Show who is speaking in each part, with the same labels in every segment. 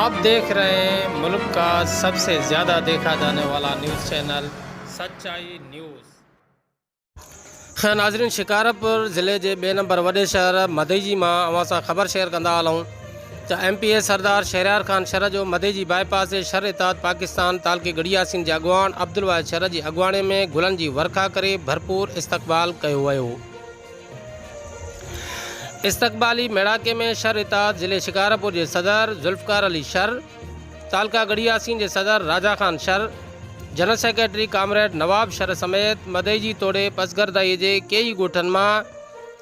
Speaker 1: आप देख रहे हैं मुल्क का सबसे ज़्यादा देखा जाने वाला न्यूज़ चैनल सच्चाई न्यूज़। खैर नाज़रीन, शिकारपुर ज़िले के 2 नंबर वॾे शहर मदेजी में अवां सां ख़बर शेयर कंदा हलूं त MPA सरदार शहरयार ख़ान शहर जो मदेजी बाईपास जे शर इताद पाकिस्तान तालके गड़ियासीन जे अॻुवान अब्दुल वाहिद शहर जी अॻुवाणी में गुलनि जी वर्खा करे भरपूर इस्तक़बाल कयो वियो। इस्तक़बाली मेड़ाके में शर इताद ज़िले शिकारपुर के सदर जुल्फ़कार अली शर, तालका गड़ियासीन के सदर Raja Khan Shar, general secretary comrade Nawab Shar समेत मदेजी तोड़े पसगरदाई के कई ॻोठनि में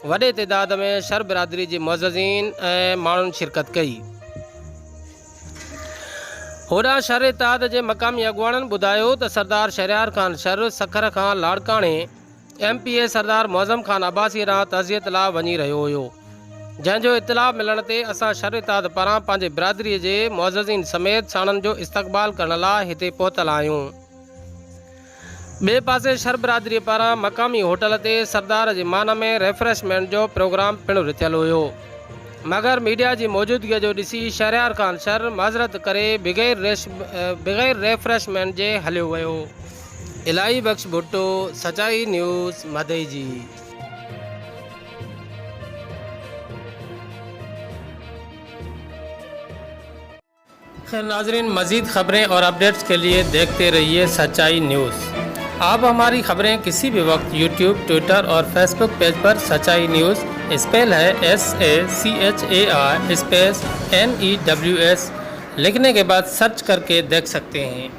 Speaker 1: वॾे तइदाद में शर बिरादरी के मुअज़्ज़िज़ीन ऐं माण्हुनि शिरकत कई। होॾां शर इताद के मक़ामी अॻुवाणनि ॿुधायो त सरदार शहरयार ख़ान शर सखर खां लाड़काणे MPA सरदार मुअज़्ज़म खान अब्बासी ॾांहुं तज़ियत लाइ वञी रहियो हुयो, जंहिंजो इतलाउ मिलण ते असां शर इताद पारां पंहिंजे बिरादरीअ जे मुअज़्ज़िज़ीन समेत साणनि जो इस्तक़बाल करण लाइ हिते पहुतल आहियूं। ॿिए पासे शर बिरादरी पारां मक़ामी होटल ते सरदार जे मान में रिफ्रेशमेंट जो प्रोग्राम पिणु रिथियल हुयो, मगर मीडिया की मौजूदगी जो ॾिसी शहरयार ख़ान शर माज़रत करे बग़ैर रिफ्रेशमेंट जे हलियो वियो। इलाही बख्श भुट्टो, सच्चाई न्यूज़ मदेजी। खैर नाजरीन, मज़ीद खबरें और अपडेट्स के लिए देखते रहिए सच्चाई न्यूज़। आप हमारी खबरें किसी भी वक्त यूट्यूब, ट्विटर और फेसबुक पेज पर सच्चाई न्यूज़ स्पेल है SACHAI स्पेस NEWS लिखने के बाद सर्च करके देख सकते हैं।